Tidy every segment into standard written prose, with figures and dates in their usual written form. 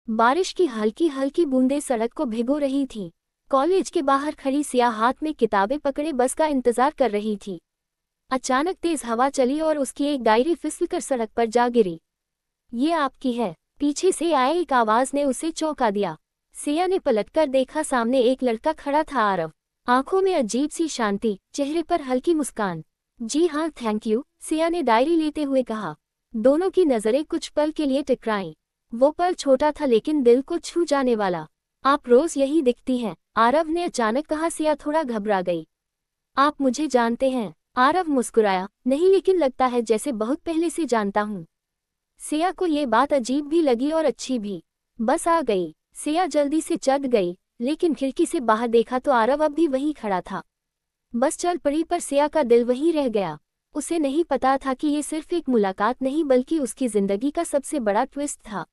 बारिश की हल्की हल्की बूंदें सड़क को भिगो रही थीं। कॉलेज के बाहर खड़ी सिया हाथ में किताबें पकड़े बस का इंतजार कर रही थी। अचानक तेज हवा चली और उसकी एक डायरी फिसलकर सड़क पर जा गिरी। ये आपकी है, पीछे से आए एक आवाज ने उसे चौंका दिया। सिया ने पलटकर देखा, सामने एक लड़का खड़ा था, आरव। आंखों में अजीब सी शांति, चेहरे पर हल्की मुस्कान। जी हाँ, थैंक यू, सिया ने डायरी लेते हुए कहा। दोनों की नजरें कुछ पल के लिए टकराईं। वो पल छोटा था लेकिन दिल को छू जाने वाला। आप रोज यही दिखती हैं, आरव ने अचानक कहा। सिया थोड़ा घबरा गई। आप मुझे जानते हैं? आरव मुस्कुराया। नहीं, लेकिन लगता है जैसे बहुत पहले से जानता हूँ। सिया को ये बात अजीब भी लगी और अच्छी भी। बस आ गई। सिया जल्दी से चढ़ गई, लेकिन खिड़की से बाहर देखा तो आरव अब भी वहीं खड़ा था। बस चल पड़ी, पर सिया का दिल वहीं रह गया। उसे नहीं पता था कि ये सिर्फ एक मुलाकात नहीं बल्कि उसकी जिंदगी का सबसे बड़ा ट्विस्ट था।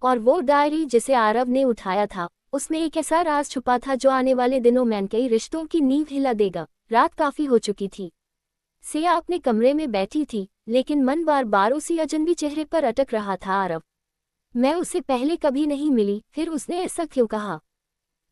और वो डायरी जिसे आरव ने उठाया था, उसमें एक ऐसा राज छुपा था जो आने वाले दिनों में कई रिश्तों की नींव हिला देगा। रात काफी हो चुकी थी। सिया अपने कमरे में बैठी थी, लेकिन मन बार बार उसी अजनबी चेहरे पर अटक रहा था। आरव, मैं उसे पहले कभी नहीं मिली, फिर उसने ऐसा क्यों कहा?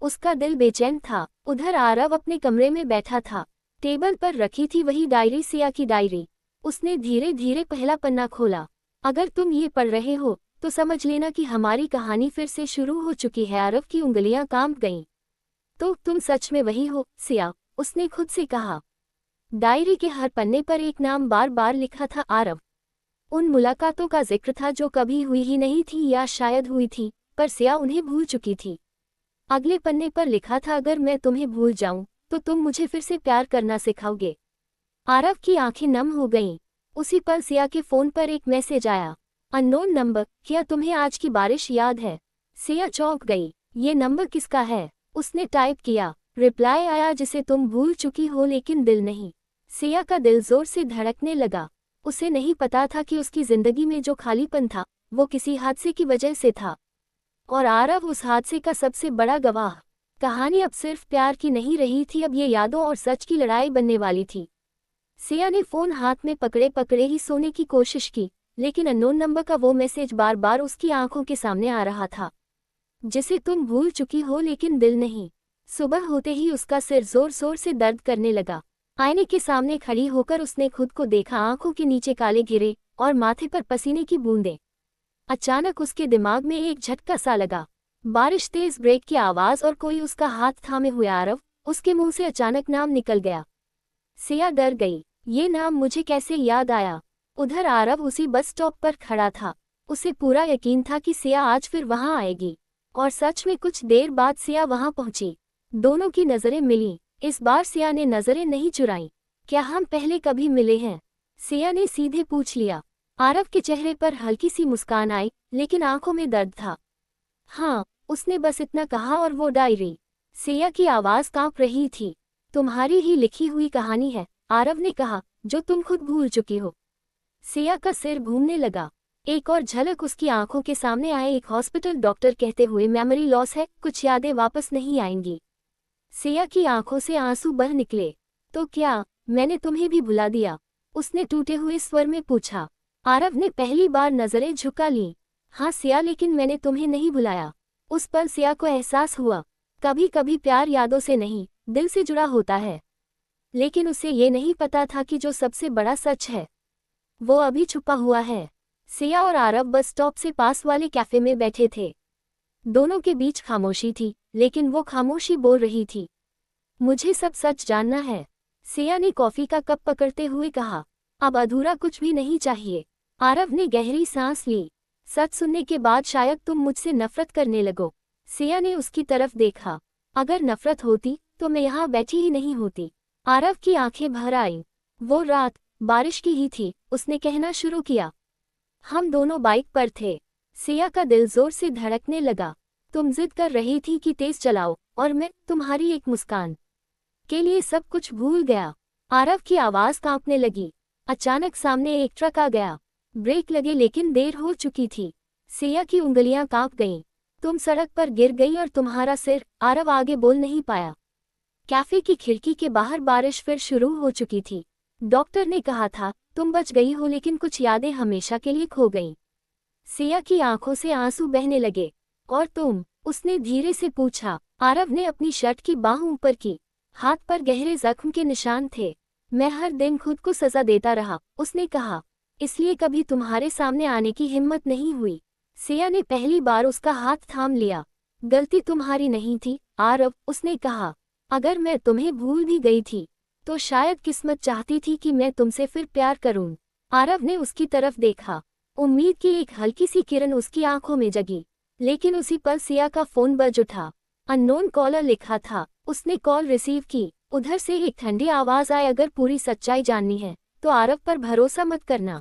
उसका दिल बेचैन था। उधर आरव अपने कमरे में बैठा था। टेबल पर रखी थी वही डायरी, सिया की डायरी। उसने धीरे धीरे पहला पन्ना खोला। अगर तुम ये पढ़ रहे हो तो समझ लेना कि हमारी कहानी फिर से शुरू हो चुकी है। आरव की उंगलियां कांप गईं। तो तुम सच में वही हो, सिया, उसने खुद से कहा। डायरी के हर पन्ने पर एक नाम बार बार लिखा था, आरव। उन मुलाकातों का जिक्र था जो कभी हुई ही नहीं थी, या शायद हुई थी, पर सिया उन्हें भूल चुकी थी। अगले पन्ने पर लिखा था, अगर मैं तुम्हें भूल जाऊं तो तुम मुझे फिर से प्यार करना सिखाओगे। आरव की आंखें नम हो गईं। उसी पल सिया के फोन पर एक मैसेज आया। अननोन नंबर, क्या तुम्हें आज की बारिश याद है? सिया चौंक गई। ये नंबर किसका है? उसने टाइप किया। रिप्लाई आया, जिसे तुम भूल चुकी हो लेकिन दिल नहीं। सिया का दिल जोर से धड़कने लगा। उसे नहीं पता था कि उसकी जिंदगी में जो खालीपन था वो किसी हादसे की वजह से था, और आरव उस हादसे का सबसे बड़ा गवाह। कहानी अब सिर्फ प्यार की नहीं रही थी, अब ये यादों और सच की लड़ाई बनने वाली थी। सिया ने फोन हाथ में पकड़े पकड़े ही सोने की कोशिश की, लेकिन अननोन नंबर का वो मैसेज बार बार उसकी आंखों के सामने आ रहा था। जिसे तुम भूल चुकी हो लेकिन दिल नहीं। सुबह होते ही उसका सिर जोर जोर से दर्द करने लगा। आईने के सामने खड़ी होकर उसने खुद को देखा। आंखों के नीचे काले घेरे और माथे पर पसीने की बूंदें। अचानक उसके दिमाग में एक झटका सा लगा। बारिश, तेज ब्रेक की आवाज और कोई उसका हाथ थामे हुए। आरव, उसके मुंह से अचानक नाम निकल गया। सिया डर गई। ये नाम मुझे कैसे याद आया? उधर आरव उसी बस स्टॉप पर खड़ा था। उसे पूरा यकीन था कि सिया आज फिर वहां आएगी। और सच में कुछ देर बाद सिया वहां पहुंची। दोनों की नजरें मिलीं। इस बार सिया ने नजरें नहीं चुराईं। क्या हम पहले कभी मिले हैं? सिया ने सीधे पूछ लिया। आरव के चेहरे पर हल्की सी मुस्कान आई, लेकिन आंखों में दर्द था। हाँ, उसने बस इतना कहा। और वो डायरी? सिया की आवाज कांप रही थी। तुम्हारी ही लिखी हुई कहानी है, आरव ने कहा, जो तुम खुद भूल चुकी हो। सिया का सिर घूमने लगा। एक और झलक उसकी आंखों के सामने आए, एक हॉस्पिटल डॉक्टर कहते हुए, मेमोरी लॉस है, कुछ यादें वापस नहीं आएंगी। सिया की आंखों से आंसू बह निकले। तो क्या मैंने तुम्हें भी भुला दिया? उसने टूटे हुए स्वर में पूछा। आरव ने पहली बार नजरें झुका लीं। हाँ सिया, लेकिन मैंने तुम्हें नहीं भुलाया। उस पल सिया को एहसास हुआ, कभी कभी प्यार यादों से नहीं, दिल से जुड़ा होता है। लेकिन उसे ये नहीं पता था कि जो सबसे बड़ा सच है वो अभी छुपा हुआ है। सिया और आरव बस स्टॉप से पास वाले कैफे में बैठे थे। दोनों के बीच खामोशी थी, लेकिन वो खामोशी बोल रही थी। मुझे सब सच जानना है, सिया ने कॉफी का कप पकड़ते हुए कहा। अब अधूरा कुछ भी नहीं चाहिए। आरव ने गहरी सांस ली। सच सुनने के बाद शायद तुम मुझसे नफरत करने लगो। सिया ने उसकी तरफ देखा। अगर नफरत होती तो मैं यहाँ बैठी ही नहीं होती। आरव की आंखें भर आईं। वो रात बारिश की ही थी। उसने कहना शुरू किया। हम दोनों बाइक पर थे। सिया का दिल जोर से धड़कने लगा। तुम जिद कर रही थी कि तेज चलाओ, और मैं तुम्हारी एक मुस्कान के लिए सब कुछ भूल गया। आरव की आवाज कांपने लगी। अचानक सामने एक ट्रक आ गया। ब्रेक लगे लेकिन देर हो चुकी थी। सिया की उंगलियां कांप गईं। तुम सड़क पर गिर गई और तुम्हारा सिर। आरव आगे बोल नहीं पाया। कैफे की खिड़की के बाहर बारिश फिर शुरू हो चुकी थी। डॉक्टर ने कहा था तुम बच गई हो, लेकिन कुछ यादें हमेशा के लिए खो गईं। सिया की आंखों से आंसू बहने लगे और तुम? उसने धीरे से पूछा। आरव ने अपनी शर्ट की बाह ऊपर की। हाथ पर गहरे जख्म के निशान थे। मैं हर दिन खुद को सजा देता रहा, उसने कहा। इसलिए कभी तुम्हारे सामने आने की हिम्मत नहीं हुई। सिया ने पहली बार उसका हाथ थाम लिया। गलती तुम्हारी नहीं थी आरव, उसने कहा। अगर मैं तुम्हें भूल भी गई थी तो शायद किस्मत चाहती थी कि मैं तुमसे फिर प्यार करूं। आरव ने उसकी तरफ देखा। उम्मीद की एक हल्की सी किरण उसकी आंखों में जगी। लेकिन उसी पल सिया का फोन बज उठा। अननोन कॉलर लिखा था। उसने कॉल रिसीव की। उधर से एक ठंडी आवाज आई, अगर पूरी सच्चाई जाननी है तो आरव पर भरोसा मत करना।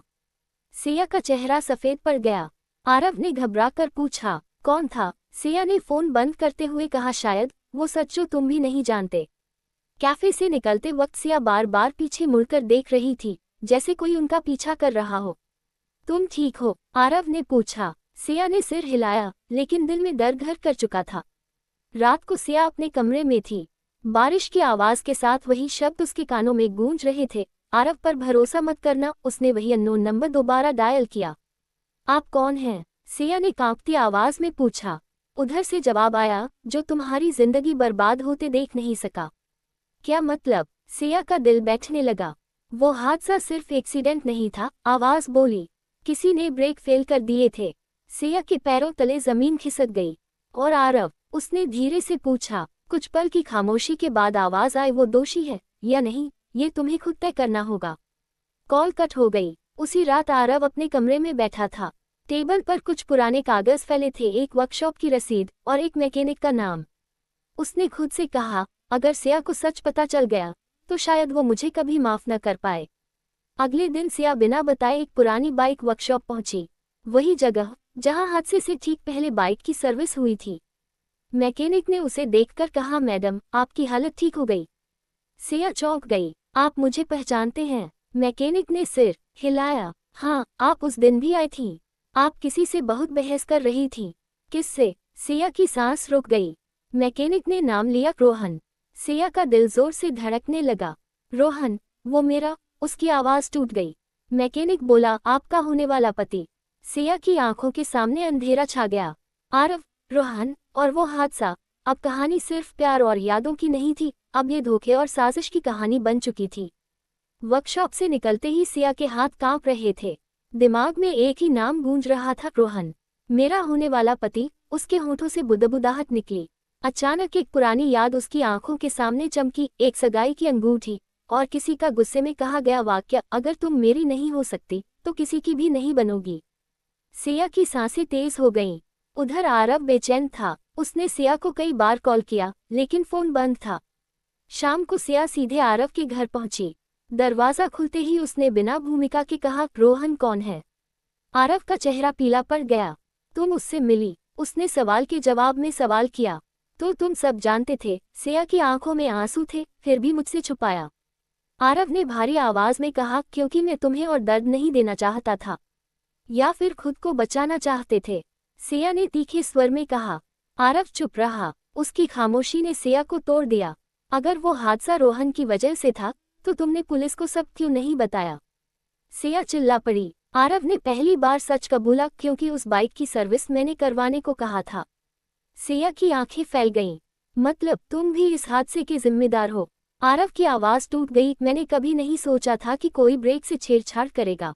सिया का चेहरा सफेद पड़ गया। आरव ने घबरा कर पूछा, कौन था? सिया ने फोन बंद करते हुए कहा, शायद वो सच जो तुम भी नहीं जानते। कैफे से निकलते वक्त सिया बार बार पीछे मुड़कर देख रही थी, जैसे कोई उनका पीछा कर रहा हो। तुम ठीक हो? आरव ने पूछा। सिया ने सिर हिलाया, लेकिन दिल में डर घर कर चुका था। रात को सिया अपने कमरे में थी। बारिश की आवाज के साथ वही शब्द उसके कानों में गूंज रहे थे, आरव पर भरोसा मत करना। उसने वही अननोन नंबर दोबारा डायल किया। आप कौन हैं? सिया ने कांपती आवाज में पूछा। उधर से जवाब आया, जो तुम्हारी जिंदगी बर्बाद होते देख नहीं सका। क्या मतलब? सिया का दिल बैठने लगा। वो हादसा सिर्फ एक्सीडेंट नहीं था, आवाज बोली। किसी ने ब्रेक फेल कर दिए थे। सिया के पैरों तले जमीन खिसक गई। और आरव? उसने धीरे से पूछा। कुछ पल की खामोशी के बाद आवाज आई, वो दोषी है या नहीं ये तुम्हें खुद तय करना होगा। कॉल कट हो गई। उसी रात आरव अपने कमरे में बैठा था। टेबल पर कुछ पुराने कागज फैले थे, एक वर्कशॉप की रसीद और एक मैकेनिक का नाम। उसने खुद से कहा, अगर सिया को सच पता चल गया तो शायद वो मुझे कभी माफ न कर पाए। अगले दिन सिया बिना बताए एक पुरानी बाइक वर्कशॉप पहुंची। वही जगह जहां हादसे से ठीक पहले बाइक की सर्विस हुई थी। मैकेनिक ने उसे देखकर कहा, मैडम आपकी हालत ठीक हो गई। सिया चौंक गई। आप मुझे पहचानते हैं? मैकेनिक ने सिर हिलाया। हाँ, आप उस दिन भी आई थीं। आप किसी से बहुत बहस कर रही थीं। किससे? सिया की सांस रुक गई। मैकेनिक ने नाम लिया, रोहन। सिया का दिल जोर से धड़कने लगा। रोहन? वो मेरा? उसकी आवाज टूट गई। मैकेनिक बोला, आपका होने वाला पति। सिया की आंखों के सामने अंधेरा छा गया। आरव, रोहन और वो हादसा। अब कहानी सिर्फ प्यार और यादों की नहीं थी, अब ये धोखे और साजिश की कहानी बन चुकी थी। वर्कशॉप से निकलते ही सिया के हाथ कांप रहे थे। दिमाग में एक ही नाम गूंज रहा था, रोहन। मेरा होने वाला पति। उसके होठों से बुदबुदाहट निकली। अचानक एक पुरानी याद उसकी आंखों के सामने चमकी, एक सगाई की अंगूठी और किसी का गुस्से में कहा गया वाक्य, अगर तुम मेरी नहीं हो सकती तो किसी की भी नहीं बनोगी। सिया की सांसें तेज हो गईं। उधर आरव बेचैन था। उसने सिया को कई बार कॉल किया, लेकिन फोन बंद था। शाम को सिया सीधे आरव के घर पहुंची। दरवाजा खुलते ही उसने बिना भूमिका के कहा, रोहन कौन है? आरव का चेहरा पीला पड़ गया। तुम उससे मिली? उसने सवाल के जवाब में सवाल किया। तो तुम सब जानते थे? सिया की आंखों में आंसू थे, फिर भी मुझसे छुपाया। आरव ने भारी आवाज में कहा, क्योंकि मैं तुम्हें और दर्द नहीं देना चाहता था। या फिर खुद को बचाना चाहते थे? सिया ने तीखे स्वर में कहा। आरव चुप रहा। उसकी खामोशी ने सिया को तोड़ दिया। अगर वो हादसा रोहन की वजह से था तो तुमने पुलिस को सब क्यों नहीं बताया? सिया चिल्ला पड़ी। आरव ने पहली बार सच कबूला, क्योंकि उस बाइक की सर्विस मैंने करवाने को कहा था। सिया की आंखें फैल गईं। मतलब तुम भी इस हादसे के जिम्मेदार हो? आरव की आवाज टूट गई। मैंने कभी नहीं सोचा था कि कोई ब्रेक से छेड़छाड़ करेगा।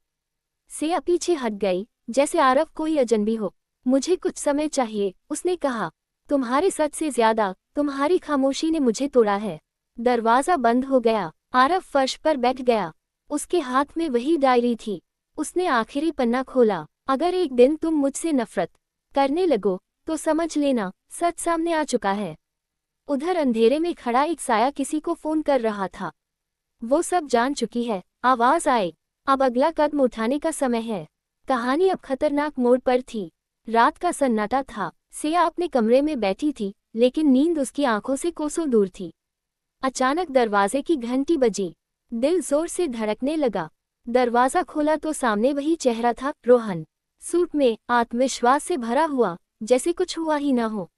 सिया पीछे हट गई, जैसे आरव कोई अजनबी हो। मुझे कुछ समय चाहिए, उसने कहा। तुम्हारे सच से ज्यादा तुम्हारी खामोशी ने मुझे तोड़ा है। दरवाजा बंद हो गया। आरव फर्श पर बैठ गया। उसके हाथ में वही डायरी थी। उसने आखिरी पन्ना खोला। अगर एक दिन तुम मुझसे नफरत करने लगो तो समझ लेना सच सामने आ चुका है। उधर अंधेरे में खड़ा एक साया किसी को फोन कर रहा था। वो सब जान चुकी है, आवाज आई। अब अगला कदम उठाने का समय है। कहानी अब खतरनाक मोड़ पर थी। रात का सन्नाटा था। सिया अपने कमरे में बैठी थी, लेकिन नींद उसकी आंखों से कोसों दूर थी। अचानक दरवाजे की घंटी बजी। दिल जोर से धड़कने लगा। दरवाजा खोला तो सामने वही चेहरा था, रोहन। सूट में, आत्मविश्वास से भरा हुआ, जैसे कुछ हुआ ही ना हो।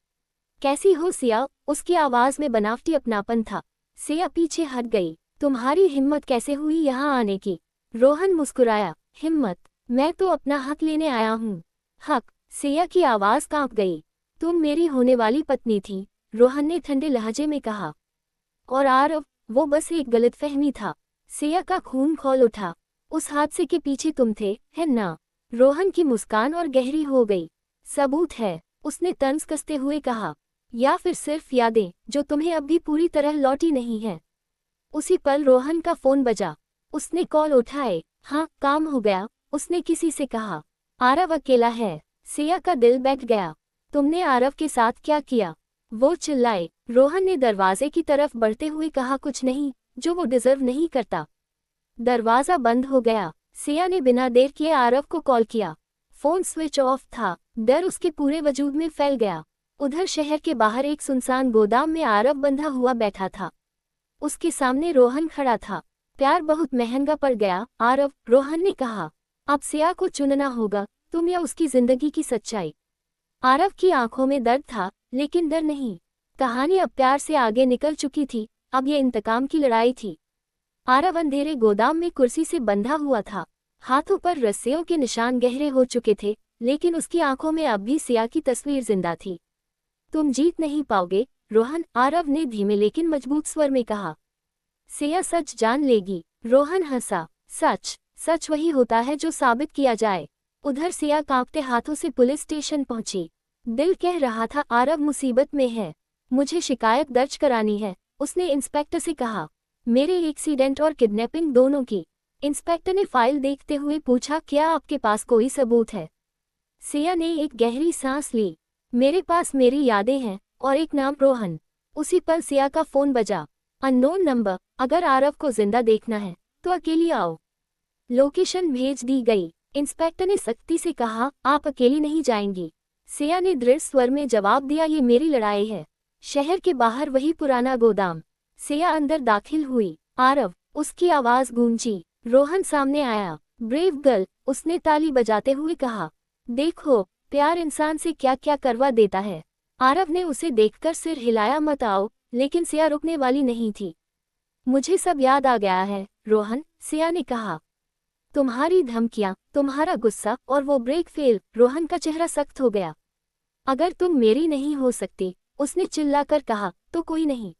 कैसी हो सिया? उसकी आवाज में बनावटी अपनापन था। सिया पीछे हट गई। तुम्हारी हिम्मत कैसे हुई यहाँ आने की? रोहन मुस्कुराया। हिम्मत? मैं तो अपना हक लेने आया हूँ। हक? सिया की आवाज कांप गई। तुम मेरी होने वाली पत्नी थी, रोहन ने ठंडे लहजे में कहा। और आरव, वो बस एक गलतफहमी था। सिया का खून खौल उठा। उस हादसे के पीछे तुम थे, है ना? रोहन की मुस्कान और गहरी हो गई। सबूत है, उसने तंज कसते हुए कहा। या फिर सिर्फ यादें, जो तुम्हें अब भी पूरी तरह लौटी नहीं है? उसी पल रोहन का फोन बजा। उसने कॉल उठाए। हाँ, काम हो गया, उसने किसी से कहा। आरव अकेला है। सिया का दिल बैठ गया। तुमने आरव के साथ क्या किया? वो चिल्लाए। रोहन ने दरवाजे की तरफ बढ़ते हुए कहा, कुछ नहीं, जो वो डिजर्व नहीं करता। दरवाजा बंद हो गया। सिया ने बिना देर किए आरव को कॉल किया। फोन स्विच ऑफ था। डर उसके पूरे वजूद में फैल गया। उधर शहर के बाहर एक सुनसान गोदाम में आरव बंधा हुआ बैठा था। उसके सामने रोहन खड़ा था। प्यार बहुत महंगा पड़ गया, आरव, रोहन ने कहा। अब सिया को चुनना होगा, तुम या उसकी जिंदगी की सच्चाई। आरव की आंखों में दर्द था, लेकिन डर नहीं। कहानी अब प्यार से आगे निकल चुकी थी, अब ये इंतकाम की लड़ाई थी। आरव अंधेरे गोदाम में कुर्सी से बंधा हुआ था। हाथों पर रस्सियों के निशान गहरे हो चुके थे, लेकिन उसकी आंखों में अब भी सिया की तस्वीर जिंदा थी। तुम जीत नहीं पाओगे, रोहन, आरव ने धीमे लेकिन मजबूत स्वर में कहा। सिया सच जान लेगी। रोहन हंसा। सच? सच वही होता है जो साबित किया जाए। उधर सिया कांपते हाथों से पुलिस स्टेशन पहुंची। दिल कह रहा था आरव मुसीबत में है। मुझे शिकायत दर्ज करानी है, उसने इंस्पेक्टर से कहा। मेरे एक्सीडेंट और किडनैपिंग दोनों की। इंस्पेक्टर ने फाइल देखते हुए पूछा, क्या आपके पास कोई सबूत है? सिया ने एक गहरी सांस ली। मेरे पास मेरी यादें हैं, और एक नाम, रोहन। उसी पल सिया का फोन बजा। Unknown number. अगर आरव को जिंदा देखना है तो अकेली आओ। लोकेशन भेज दी गई। इंस्पेक्टर ने सख्ती से कहा, आप अकेली नहीं जाएंगी। सिया ने दृढ़ स्वर में जवाब दिया, ये मेरी लड़ाई है। शहर के बाहर वही पुराना गोदाम। सिया अंदर दाखिल हुई। आरव, उसकी आवाज गूंजी। रोहन सामने आया। ब्रेव गर्ल, उसने ताली बजाते हुए कहा। देखो, प्यार इंसान से क्या क्या करवा देता है। आरव ने उसे देखकर सिर हिलाया, मत आओ, लेकिन सिया रुकने वाली नहीं थी। मुझे सब याद आ गया है, रोहन, सिया ने कहा। तुम्हारी धमकियां, तुम्हारा गुस्सा और वो ब्रेक फेल। रोहन का चेहरा सख्त हो गया। अगर तुम मेरी नहीं हो सकती, उसने चिल्लाकर कहा, तो कोई नहीं।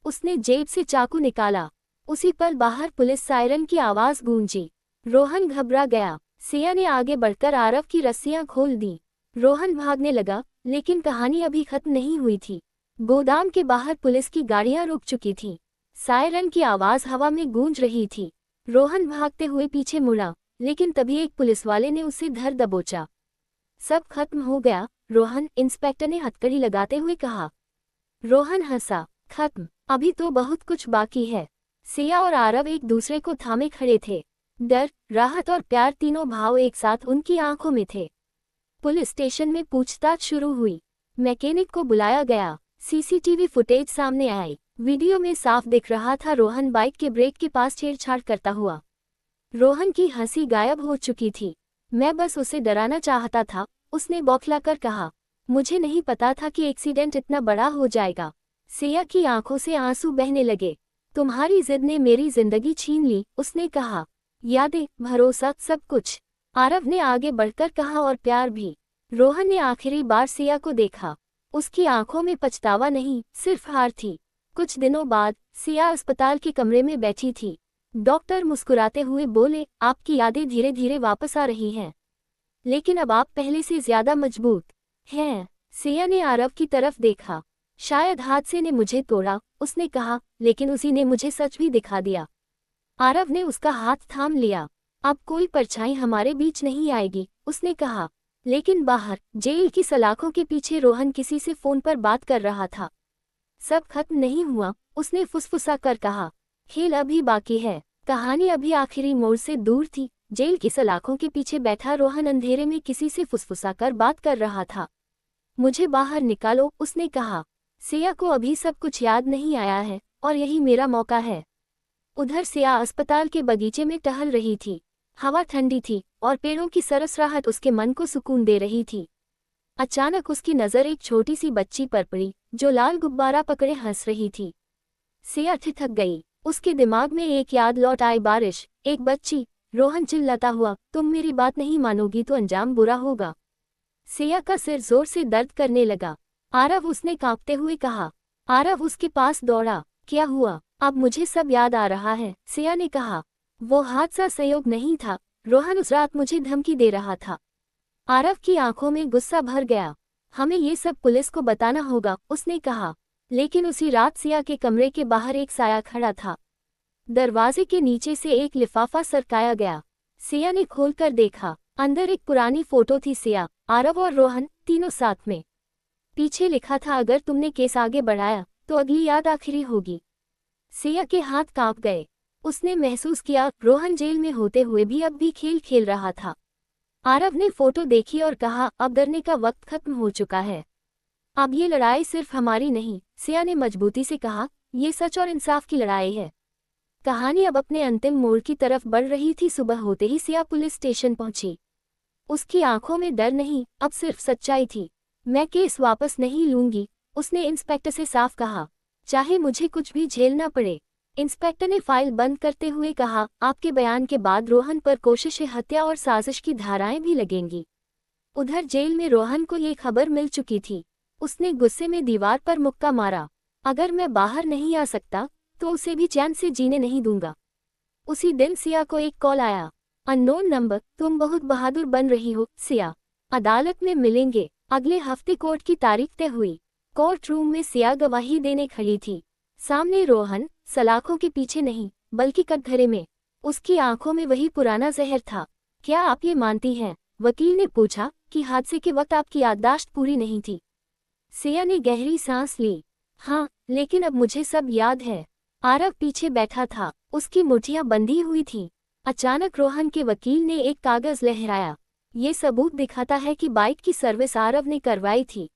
उसने जेब से चाकू निकाला। उसी पल बाहर पुलिस सायरन की आवाज गूंजी। रोहन घबरा गया। सिया ने आगे बढ़कर आरव की रस्सियां खोल दी। रोहन भागने लगा, लेकिन कहानी अभी खत्म नहीं हुई थी। गोदाम के बाहर पुलिस की गाड़ियां रुक चुकी थीं। सायरन की आवाज हवा में गूंज रही थी। रोहन भागते हुए पीछे मुड़ा, लेकिन तभी एक पुलिसवाले ने उसे धर दबोचा। सब खत्म हो गया, रोहन, इंस्पेक्टर ने हथकड़ी लगाते हुए कहा। रोहन हंसा। खत्म? अभी तो बहुत कुछ बाकी है। सिया और आरव एक दूसरे को थामे खड़े थे। डर, राहत और प्यार, तीनों भाव एक साथ उनकी आंखों में थे। पुलिस स्टेशन में पूछताछ शुरू हुई। मैकेनिक को बुलाया गया। सीसीटीवी फुटेज सामने आई। वीडियो में साफ दिख रहा था रोहन बाइक के ब्रेक के पास छेड़छाड़ करता हुआ। रोहन की हंसी गायब हो चुकी थी। मैं बस उसे डराना चाहता था, उसने बौखलाकर कहा। मुझे नहीं पता था कि एक्सीडेंट इतना बड़ा हो जाएगा। सिया की आंखों से आंसू बहने लगे। तुम्हारी जिद ने मेरी जिंदगी छीन ली, उसने कहा। यादें, भरोसा, सब कुछ। आरव ने आगे बढ़कर कहा, और प्यार भी। रोहन ने आखिरी बार सिया को देखा। उसकी आंखों में पछतावा नहीं, सिर्फ हार थी। कुछ दिनों बाद सिया अस्पताल के कमरे में बैठी थी। डॉक्टर मुस्कुराते हुए बोले, आपकी यादें धीरे धीरे वापस आ रही हैं, लेकिन अब आप पहले से ज्यादा मजबूत हैं। सिया ने आरव की तरफ देखा। शायद हादसे ने मुझे तोड़ा, उसने कहा, लेकिन उसी ने मुझे सच भी दिखा दिया। आरव ने उसका हाथ थाम लिया। अब कोई परछाई हमारे बीच नहीं आएगी, उसने कहा। लेकिन बाहर जेल की सलाखों के पीछे रोहन किसी से फोन पर बात कर रहा था। सब खत्म नहीं हुआ, उसने फुसफुसा कर कहा। खेल अभी बाकी है। कहानी अभी आखिरी मोड़ से दूर थी। जेल की सलाखों के पीछे बैठा रोहन अंधेरे में किसी से फुसफुसा कर बात कर रहा था। मुझे बाहर निकालो, उसने कहा। सिया को अभी सब कुछ याद नहीं आया है, और यही मेरा मौका है। उधर सिया अस्पताल के बगीचे में टहल रही थी। हवा ठंडी थी, और पेड़ों की सरसराहट उसके मन को सुकून दे रही थी। अचानक उसकी नज़र एक छोटी सी बच्ची पर पड़ी, जो लाल गुब्बारा पकड़े हंस रही थी। सिया ठिठक गई। उसके दिमाग में एक याद लौट आई, बारिश, एक बच्ची। रोहन चिल्लाता हुआ, तुम मेरी बात नहीं मानोगी तो अंजाम बुरा होगा। सिया का सिर जोर से दर्द करने लगा। आरव, उसने कांपते हुए कहा। आरव उसके पास दौड़ा। क्या हुआ? अब मुझे सब याद आ रहा है, सिया ने कहा। वो हादसा संयोग नहीं था, रोहन उस रात मुझे धमकी दे रहा था। आरव की आंखों में गुस्सा भर गया। हमें ये सब पुलिस को बताना होगा, उसने कहा। लेकिन उसी रात सिया के कमरे के बाहर एक साया खड़ा था। दरवाजे के नीचे से एक लिफाफा सरकाया गया। सिया ने खोलकर देखा। अंदर एक पुरानी फोटो थी, सिया, आरव और रोहन तीनों साथ में। पीछे लिखा था, अगर तुमने केस आगे बढ़ाया तो अगली याद आखिरी होगी। सिया के हाथ कांप गए। उसने महसूस किया रोहन जेल में होते हुए भी अब भी खेल खेल रहा था। आरव ने फोटो देखी और कहा, अब डरने का वक्त खत्म हो चुका है। अब ये लड़ाई सिर्फ हमारी नहीं, सिया ने मजबूती से कहा, ये सच और इंसाफ की लड़ाई है। कहानी अब अपने अंतिम मोड़ की तरफ बढ़ रही थी। सुबह होते ही सिया पुलिस स्टेशन पहुंची। उसकी आंखों में डर नहीं, अब सिर्फ सच्चाई थी। मैं केस वापस नहीं लूंगी, उसने इंस्पेक्टर से साफ कहा, चाहे मुझे कुछ भी झेलना पड़े। इंस्पेक्टर ने फाइल बंद करते हुए कहा, आपके बयान के बाद रोहन पर कोशिश हत्या और साजिश की धाराएं भी लगेंगी। उधर जेल में रोहन को ये खबर मिल चुकी थी। उसने गुस्से में दीवार पर मुक्का मारा, अगर मैं बाहर नहीं आ सकता तो उसे भी चैन से जीने नहीं दूंगा। उसी दिन सिया को एक कॉल आया। अननोन नंबर, तुम बहुत बहादुर बन रही हो सिया, अदालत में मिलेंगे। अगले हफ्ते कोर्ट की तारीख तय हुई। कोर्ट रूम में सिया गवाही देने खड़ी थी। सामने रोहन, सलाखों के पीछे नहीं बल्कि कटघरे में। उसकी आंखों में वही पुराना जहर था। क्या आप ये मानती हैं, वकील ने पूछा, कि हादसे के वक्त आपकी याददाश्त पूरी नहीं थी? सिया ने गहरी सांस ली। हाँ, लेकिन अब मुझे सब याद है। आरव पीछे बैठा था, उसकी मुठ्ठियां बंधी हुई थीं। अचानक रोहन के वकील ने एक कागज लहराया। ये सबूत दिखाता है कि बाइक की सर्विस आरव ने करवाई थी।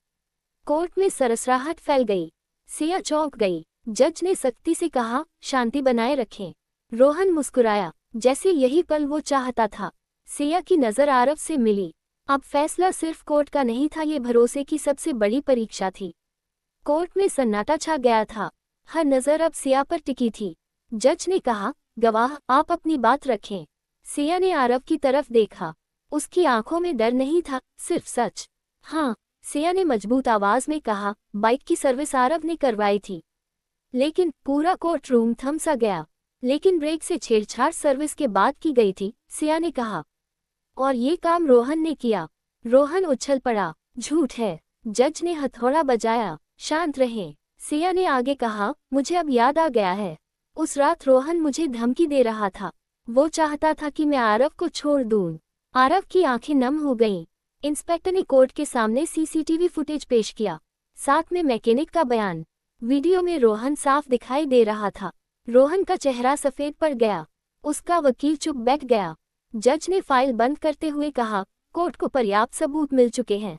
कोर्ट में सरसराहट फैल गई। सिया चौंक गई। जज ने सख्ती से कहा, शांति बनाए रखें। रोहन मुस्कुराया, जैसे यही पल वो चाहता था। सिया की नज़र आरव से मिली। अब फैसला सिर्फ कोर्ट का नहीं था, ये भरोसे की सबसे बड़ी परीक्षा थी। कोर्ट में सन्नाटा छा गया था। हर नज़र अब सिया पर टिकी थी। जज ने कहा, गवाह, आप अपनी बात रखें। सिया ने आरव की तरफ देखा। उसकी आंखों में डर नहीं था, सिर्फ सच। हाँ, सिया ने मजबूत आवाज में कहा, बाइक की सर्विस आरव ने करवाई थी। लेकिन पूरा कोर्ट रूम थम सा गया। लेकिन ब्रेक से छेड़छाड़ सर्विस के बाद की गई थी, सिया ने कहा। और ये काम रोहन ने किया। रोहन उछल पड़ा। झूठ है। जज ने हथौड़ा बजाया। शांत रहें, सिया ने आगे कहा, मुझे अब याद आ गया है। उस रात रोहन मुझे धमकी दे रहा था। वो चाहता था कि मैं आरव को छोड़ दूं। आरव की आंखें नम हो गईं। इंस्पेक्टर ने कोर्ट के सामने सीसीटीवी फुटेज पेश किया, साथ में मैकेनिक का बयान। वीडियो में रोहन साफ दिखाई दे रहा था। रोहन का चेहरा सफेद पड़ गया। उसका वकील चुप बैठ गया। जज ने फाइल बंद करते हुए कहा, कोर्ट को पर्याप्त सबूत मिल चुके हैं।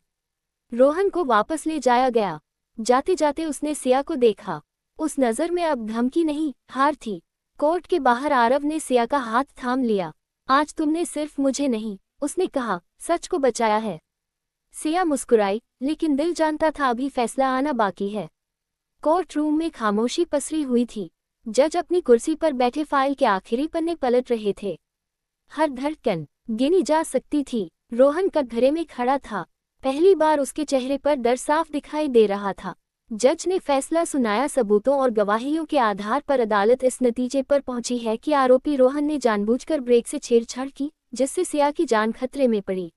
रोहन को वापस ले जाया गया। जाते जाते उसने सिया को देखा। उस नज़र में अब धमकी नहीं, हार थी। कोर्ट के बाहर आरव ने सिया का हाथ थाम लिया। आज तुमने सिर्फ मुझे नहीं, उसने कहा, सच को बचाया है। सिया मुस्कुराई, लेकिन दिल जानता था अभी फैसला आना बाकी है। कोर्ट रूम में खामोशी पसरी हुई थी। जज अपनी कुर्सी पर बैठे फाइल के आखिरी पन्ने पलट रहे थे। हर धड़कन गिनी जा सकती थी। रोहन कटघरे में खड़ा था। पहली बार उसके चेहरे पर डर साफ दिखाई दे रहा था। जज ने फैसला सुनाया, सबूतों और गवाहियों के आधार पर अदालत इस नतीजे पर पहुंची है कि आरोपी रोहन ने जानबूझकर ब्रेक से छेड़छाड़ की, जिससे सिया की जान खतरे में पड़ी।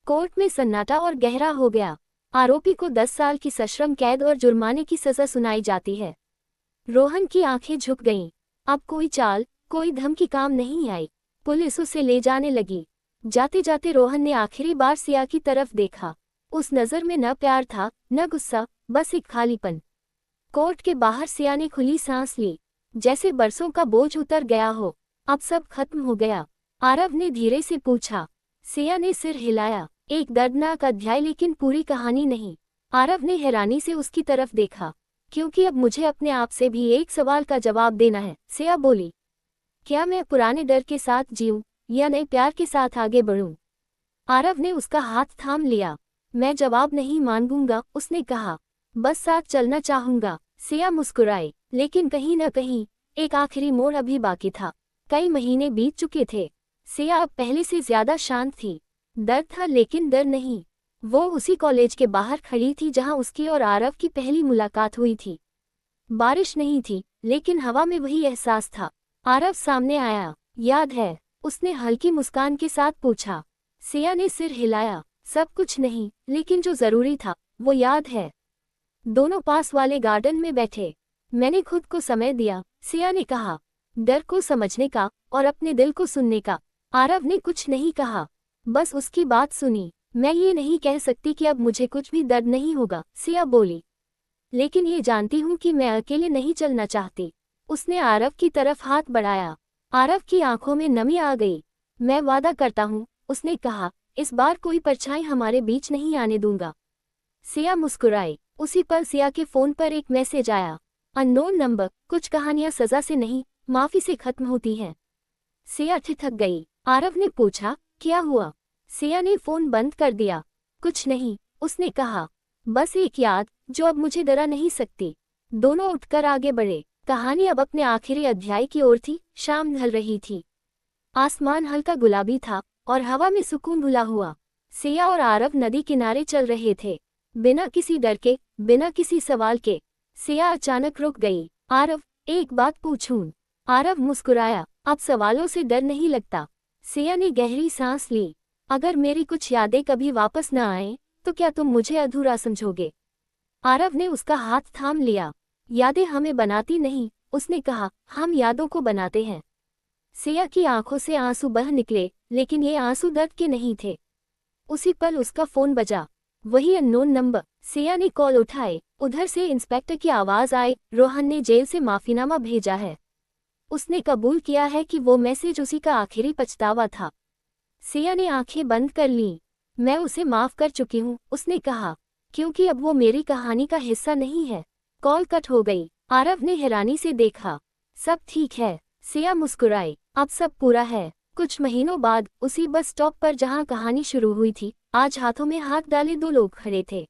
कोर्ट में सन्नाटा और गहरा हो गया। आरोपी को 10 साल की सश्रम कैद और जुर्माने की सजा सुनाई जाती है। रोहन की आंखें झुक गईं। अब कोई चाल, कोई धमकी काम नहीं आई। पुलिस उसे ले जाने लगी। जाते जाते रोहन ने आखिरी बार सिया की तरफ देखा। उस नज़र में न प्यार था, न गुस्सा, बस एक खालीपन। कोर्ट के बाहर सिया ने खुली सांस ली, जैसे बरसों का बोझ उतर गया हो। अब सब खत्म हो गया। आरव ने धीरे से पूछा। सिया ने सिर हिलाया। एक दर्दनाक अध्याय, लेकिन पूरी कहानी नहीं। आरव ने हैरानी से उसकी तरफ देखा। क्योंकि अब मुझे अपने आप से भी एक सवाल का जवाब देना है, सिया बोली। क्या मैं पुराने डर के साथ जीऊं या नए प्यार के साथ आगे बढ़ूं? आरव ने उसका हाथ थाम लिया। मैं जवाब नहीं मांगूंगा, उसने कहा, बस साथ चलना चाहूंगा। सिया मुस्कुराई, लेकिन कहीं न कहीं एक आखिरी मोड़ अभी बाकी था। कई महीने बीत चुके थे। सिया अब पहले से ज्यादा शांत थी। डर था, लेकिन डर नहीं। वो उसी कॉलेज के बाहर खड़ी थी जहां उसकी और आरव की पहली मुलाकात हुई थी। बारिश नहीं थी, लेकिन हवा में वही एहसास था। आरव सामने आया। याद है? उसने हल्की मुस्कान के साथ पूछा। सिया ने सिर हिलाया। सब कुछ नहीं, लेकिन जो जरूरी था वो याद है। दोनों पास वाले गार्डन में बैठे। मैंने खुद को समय दिया, सिया ने कहा, डर को समझने का और अपने दिल को सुनने का। आरव ने कुछ नहीं कहा, बस उसकी बात सुनी। मैं ये नहीं कह सकती कि अब मुझे कुछ भी दर्द नहीं होगा, सिया बोली, लेकिन ये जानती हूँ कि मैं अकेले नहीं चलना चाहती। उसने आरव की तरफ हाथ बढ़ाया। आरव की आंखों में नमी आ गई। मैं वादा करता हूँ, उसने कहा, इस बार कोई परछाई हमारे बीच नहीं आने दूंगा। सिया मुस्कुराई। उसी पल सिया के फोन पर एक मैसेज आया। अननोन नंबर, कुछ कहानियां सजा से नहीं, माफी से खत्म होती हैं। सिया ठिठक गई। आरव ने पूछा, क्या हुआ? सिया ने फोन बंद कर दिया। कुछ नहीं, उसने कहा, बस एक याद जो अब मुझे डरा नहीं सकती। दोनों उठकर आगे बढ़े। कहानी अब अपने आखिरी अध्याय की ओर थी। शाम ढल रही थी। आसमान हल्का गुलाबी था और हवा में सुकून घुला हुआ। सिया और आरव नदी किनारे चल रहे थे, बिना किसी डर के, बिना किसी सवाल के। सिया अचानक रुक गई। आरव, एक बात पूछूं? आरव मुस्कुराया। अब सवालों से डर नहीं लगता। सिया ने गहरी सांस ली। अगर मेरी कुछ यादें कभी वापस न आए तो क्या तुम मुझे अधूरा समझोगे? आरव ने उसका हाथ थाम लिया। यादें हमें बनाती नहीं, उसने कहा, हम यादों को बनाते हैं। सिया की आंखों से आंसू बह निकले, लेकिन ये आंसू दर्द के नहीं थे। उसी पल उसका फोन बजा। वही अननोन नंबर। सिया ने कॉल उठाए। उधर से इंस्पेक्टर की आवाज आई, रोहन ने जेल से माफीनामा भेजा है। उसने कबूल किया है कि वो मैसेज उसी का आखिरी पछतावा था। सिया ने आंखें बंद कर लीं। मैं उसे माफ कर चुकी हूँ, उसने कहा, क्योंकि अब वो मेरी कहानी का हिस्सा नहीं है। कॉल कट हो गई। आरव ने हैरानी से देखा। सब ठीक है? सिया मुस्कुराई। अब सब पूरा है। कुछ महीनों बाद उसी बस स्टॉप पर जहां कहानी शुरू हुई थी, आज हाथों में हाथ डाले दो लोग खड़े थे।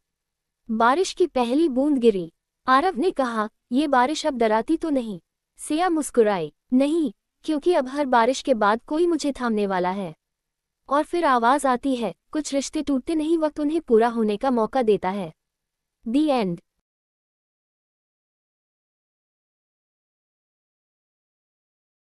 बारिश की पहली बूंद गिरी। आरव ने कहा, ये बारिश अब डराती तो नहीं? सिया मुस्कुराई, नहीं, क्योंकि अब हर बारिश के बाद कोई मुझे थामने वाला है। और फिर आवाज आती है, कुछ रिश्ते टूटते नहीं, वक्त उन्हें पूरा होने का मौका देता है। दी एंड।